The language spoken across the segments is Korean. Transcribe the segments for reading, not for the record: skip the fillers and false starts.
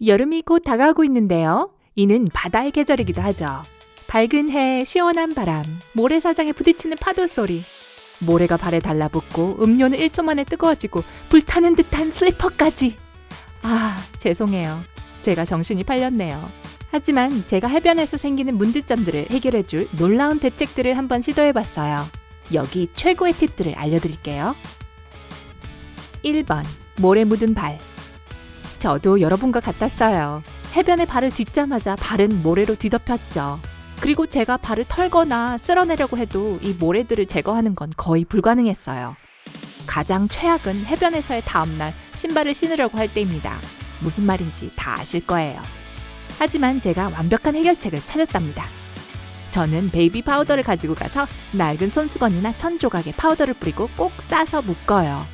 여름이 곧 다가오고 있는데요. 이는 바다의 계절이기도 하죠. 밝은 해, 시원한 바람, 모래사장에 부딪히는 파도 소리. 모래가 발에 달라붙고 음료는 1초 만에 뜨거워지고 불타는 듯한 슬리퍼까지. 죄송해요. 제가 정신이 팔렸네요. 하지만 제가 해변에서 생기는 문제점들을 해결해줄 놀라운 대책들을 한번 시도해봤어요. 여기 최고의 팁들을 알려드릴게요. 1번, 모래 묻은 발. 저도 여러분과 같았어요. 해변에 발을 딛자마자 발은 모래로 뒤덮였죠. 그리고 제가 발을 털거나 쓸어내려고 해도 이 모래들을 제거하는 건 거의 불가능했어요. 가장 최악은 해변에서의 다음날 신발을 신으려고 할 때입니다. 무슨 말인지 다 아실 거예요. 하지만 제가 완벽한 해결책을 찾았답니다. 저는 베이비 파우더를 가지고 가서 낡은 손수건이나 천 조각에 파우더를 뿌리고 꼭 싸서 묶어요.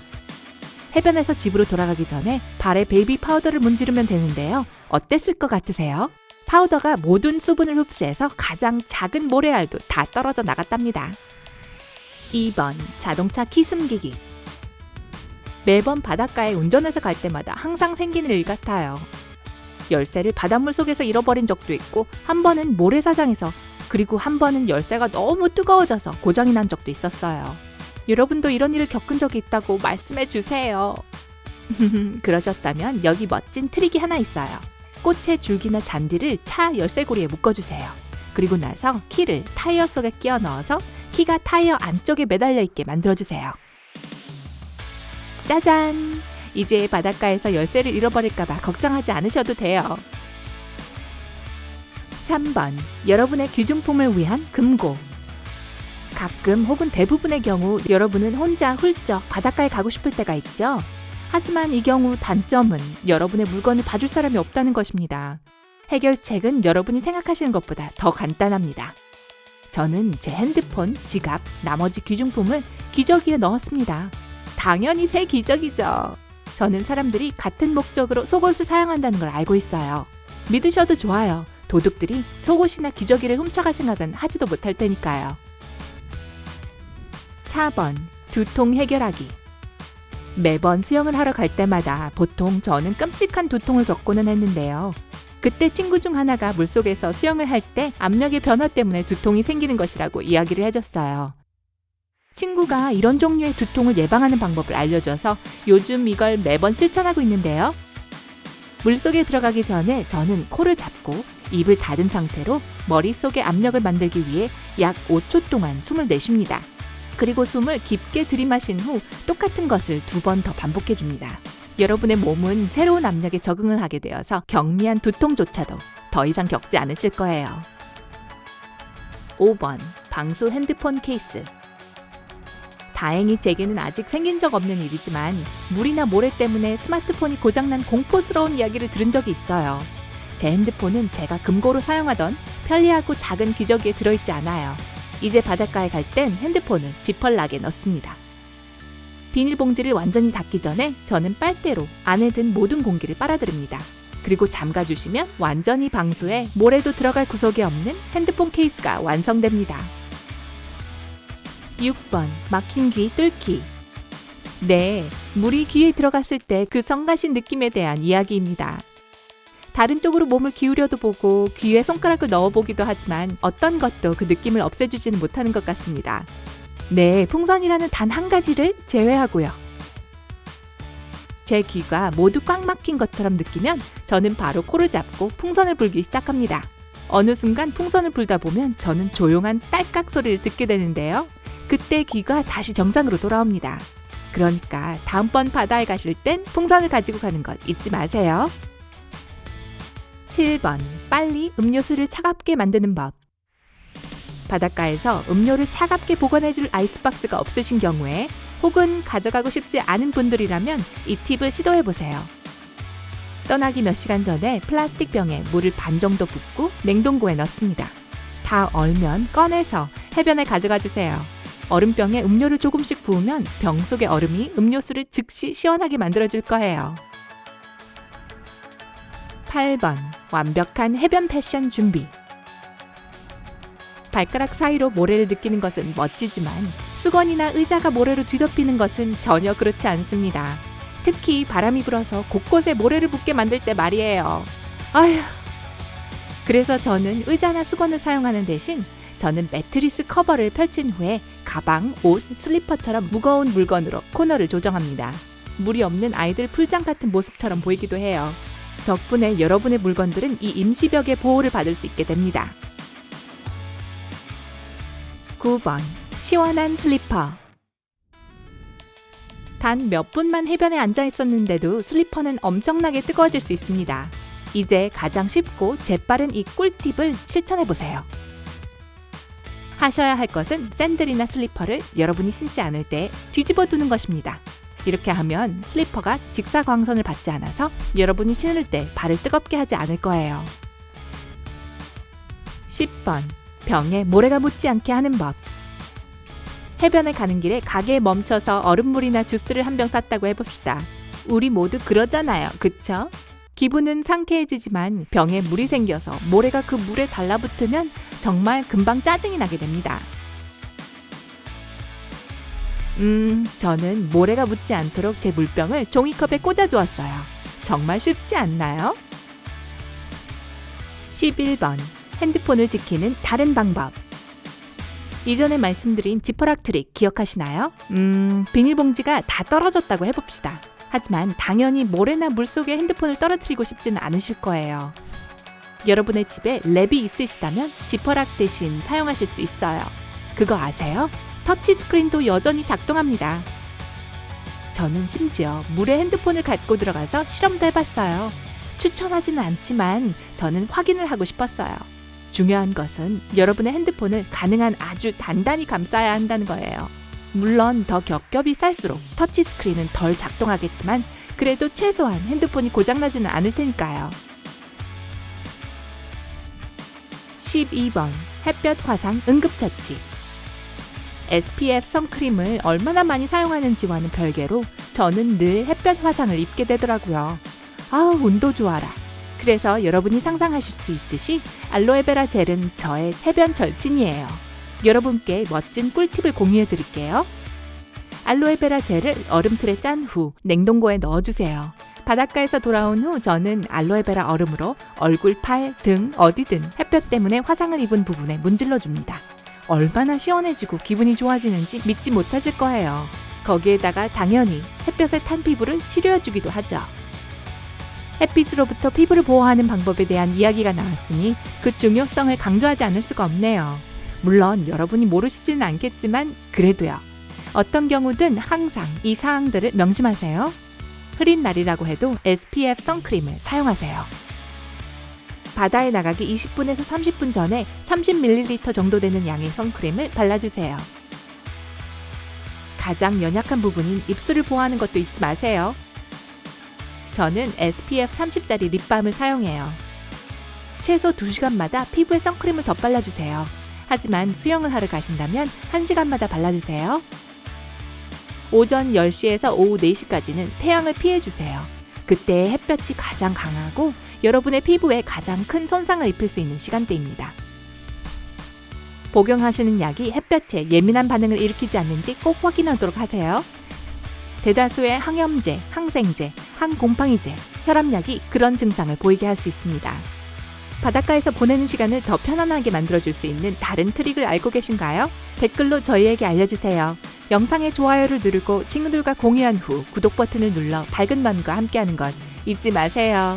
해변에서 집으로 돌아가기 전에 발에 베이비 파우더를 문지르면 되는데요. 어땠을 것 같으세요? 파우더가 모든 수분을 흡수해서 가장 작은 모래알도 다 떨어져 나갔답니다. 2번, 자동차 키 숨기기. 매번 바닷가에 운전해서 갈 때마다 항상 생기는 일 같아요. 열쇠를 바닷물 속에서 잃어버린 적도 있고, 한 번은 모래사장에서, 그리고 한 번은 열쇠가 너무 뜨거워져서 고장이 난 적도 있었어요. 여러분도 이런 일을 겪은 적이 있다고 말씀해 주세요. 그러셨다면 여기 멋진 트릭이 하나 있어요. 꽃의 줄기나 잔디를 차 열쇠고리에 묶어주세요. 그리고 나서 키를 타이어 속에 끼워 넣어서 키가 타이어 안쪽에 매달려 있게 만들어주세요. 짜잔! 이제 바닷가에서 열쇠를 잃어버릴까봐 걱정하지 않으셔도 돼요. 3번, 여러분의 귀중품을 위한 금고. 가끔 혹은 대부분의 경우 여러분은 혼자 훌쩍 바닷가에 가고 싶을 때가 있죠. 하지만 이 경우 단점은 여러분의 물건을 봐줄 사람이 없다는 것입니다. 해결책은 여러분이 생각하시는 것보다 더 간단합니다. 저는 제 핸드폰, 지갑, 나머지 귀중품을 기저귀에 넣었습니다. 당연히 새 기저귀죠. 저는 사람들이 같은 목적으로 속옷을 사용한다는 걸 알고 있어요. 믿으셔도 좋아요. 도둑들이 속옷이나 기저귀를 훔쳐갈 생각은 하지도 못할 테니까요. 4번, 두통 해결하기. 매번 수영을 하러 갈 때마다 보통 저는 끔찍한 두통을 겪고는 했는데요. 그때 친구 중 하나가 물속에서 수영을 할 때 압력의 변화 때문에 두통이 생기는 것이라고 이야기를 해줬어요. 친구가 이런 종류의 두통을 예방하는 방법을 알려줘서 요즘 이걸 매번 실천하고 있는데요. 물속에 들어가기 전에 저는 코를 잡고 입을 닫은 상태로 머릿속에 압력을 만들기 위해 약 5초 동안 숨을 내쉽니다. 그리고 숨을 깊게 들이마신 후 똑같은 것을 2번 더 반복해줍니다. 여러분의 몸은 새로운 압력에 적응을 하게 되어서 경미한 두통조차도 더 이상 겪지 않으실 거예요. 5번, 방수 핸드폰 케이스. 다행히 제게는 아직 생긴 적 없는 일이지만 물이나 모래 때문에 스마트폰이 고장난 공포스러운 이야기를 들은 적이 있어요. 제 핸드폰은 제가 금고로 사용하던 편리하고 작은 기저귀에 들어있지 않아요. 이제 바닷가에 갈 땐 핸드폰을 지퍼락에 넣습니다. 비닐봉지를 완전히 닫기 전에 저는 빨대로 안에 든 모든 공기를 빨아들입니다. 그리고 잠가주시면 완전히 방수해 모래도 들어갈 구석이 없는 핸드폰 케이스가 완성됩니다. 6번, 막힌 귀 뚫기. 네, 물이 귀에 들어갔을 때 그 성가신 느낌에 대한 이야기입니다. 다른 쪽으로 몸을 기울여도 보고 귀에 손가락을 넣어보기도 하지만 어떤 것도 그 느낌을 없애주지는 못하는 것 같습니다. 네, 풍선이라는 단 한 가지를 제외하고요. 제 귀가 모두 꽉 막힌 것처럼 느끼면 저는 바로 코를 잡고 풍선을 불기 시작합니다. 어느 순간 풍선을 불다 보면 저는 조용한 딸깍 소리를 듣게 되는데요. 그때 귀가 다시 정상으로 돌아옵니다. 그러니까 다음번 바다에 가실 땐 풍선을 가지고 가는 것 잊지 마세요. 7번, 빨리 음료수를 차갑게 만드는 법. 바닷가에서 음료를 차갑게 보관해줄 아이스박스가 없으신 경우에 혹은 가져가고 싶지 않은 분들이라면 이 팁을 시도해보세요. 떠나기 몇 시간 전에 플라스틱 병에 물을 반 정도 붓고 냉동고에 넣습니다. 다 얼면 꺼내서 해변에 가져가 주세요. 얼음병에 음료를 조금씩 부으면 병 속의 얼음이 음료수를 즉시 시원하게 만들어줄 거예요. 8번, 완벽한 해변 패션 준비. 발가락 사이로 모래를 느끼는 것은 멋지지만 수건이나 의자가 모래로 뒤덮이는 것은 전혀 그렇지 않습니다. 특히 바람이 불어서 곳곳에 모래를 묻게 만들 때 말이에요. 아휴. 그래서 저는 의자나 수건을 사용하는 대신 저는 매트리스 커버를 펼친 후에 가방, 옷, 슬리퍼처럼 무거운 물건으로 코너를 조정합니다. 물이 없는 아이들 풀장 같은 모습처럼 보이기도 해요. 덕분에 여러분의 물건들은 이 임시벽의 보호를 받을 수 있게 됩니다. 9번. 시원한 슬리퍼. 단 몇 분만 해변에 앉아 있었는데도 슬리퍼는 엄청나게 뜨거워질 수 있습니다. 이제 가장 쉽고 재빠른 이 꿀팁을 실천해보세요. 하셔야 할 것은 샌들이나 슬리퍼를 여러분이 신지 않을 때 뒤집어 두는 것입니다. 이렇게 하면 슬리퍼가 직사광선을 받지 않아서 여러분이 신을 때 발을 뜨겁게 하지 않을 거예요. 10번. 병에 모래가 묻지 않게 하는 법. 해변에 가는 길에 가게에 멈춰서 얼음물이나 주스를 한 병 샀다고 해봅시다. 우리 모두 그러잖아요. 그쵸? 기분은 상쾌해지지만 병에 물이 생겨서 모래가 그 물에 달라붙으면 정말 금방 짜증이 나게 됩니다. 저는 모래가 묻지 않도록 제 물병을 종이컵에 꽂아두었어요. 정말 쉽지 않나요? 11번. 핸드폰을 지키는 다른 방법. 이전에 말씀드린 지퍼락 트릭 기억하시나요? 비닐봉지가 다 떨어졌다고 해봅시다. 하지만 당연히 모래나 물속에 핸드폰을 떨어뜨리고 싶지는 않으실 거예요. 여러분의 집에 랩이 있으시다면 지퍼락 대신 사용하실 수 있어요. 그거 아세요? 터치스크린도 여전히 작동합니다. 저는 심지어 물에 핸드폰을 갖고 들어가서 실험도 해봤어요. 추천하지는 않지만 저는 확인을 하고 싶었어요. 중요한 것은 여러분의 핸드폰을 가능한 아주 단단히 감싸야 한다는 거예요. 물론 더 겹겹이 쌀수록 터치스크린은 덜 작동하겠지만 그래도 최소한 핸드폰이 고장나지는 않을 테니까요. 12번. 햇볕 화상 응급처치. SPF 선크림을 얼마나 많이 사용하는지와는 별개로 저는 늘 햇볕 화상을 입게 되더라고요. 아우, 운도 좋아라. 그래서 여러분이 상상하실 수 있듯이 알로에베라 젤은 저의 해변 절친이에요. 여러분께 멋진 꿀팁을 공유해 드릴게요. 알로에베라 젤을 얼음틀에 짠 후 냉동고에 넣어주세요. 바닷가에서 돌아온 후 저는 알로에베라 얼음으로 얼굴, 팔, 등 어디든 햇볕 때문에 화상을 입은 부분에 문질러줍니다. 얼마나 시원해지고 기분이 좋아지는지 믿지 못하실 거예요. 거기에다가 당연히 햇볕에 탄 피부를 치료해주기도 하죠. 햇빛으로부터 피부를 보호하는 방법에 대한 이야기가 나왔으니 그 중요성을 강조하지 않을 수가 없네요. 물론 여러분이 모르시지는 않겠지만 그래도요. 어떤 경우든 항상 이 사항들을 명심하세요. 흐린 날이라고 해도 SPF 선크림을 사용하세요. 바다에 나가기 20분에서 30분 전에 30ml 정도 되는 양의 선크림을 발라주세요. 가장 연약한 부분인 입술을 보호하는 것도 잊지 마세요. 저는 SPF 30짜리 립밤을 사용해요. 최소 2시간마다 피부에 선크림을 덧발라주세요. 하지만 수영을 하러 가신다면 1시간마다 발라주세요. 오전 10시에서 오후 4시까지는 태양을 피해주세요. 그때 햇볕이 가장 강하고 여러분의 피부에 가장 큰 손상을 입힐 수 있는 시간대입니다. 복용하시는 약이 햇볕에 예민한 반응을 일으키지 않는지 꼭 확인하도록 하세요. 대다수의 항염제, 항생제, 항곰팡이제, 혈압약이 그런 증상을 보이게 할 수 있습니다. 바닷가에서 보내는 시간을 더 편안하게 만들어줄 수 있는 다른 트릭을 알고 계신가요? 댓글로 저희에게 알려주세요. 영상의 좋아요를 누르고 친구들과 공유한 후 구독 버튼을 눌러 밝은 밤과 함께하는 것 잊지 마세요.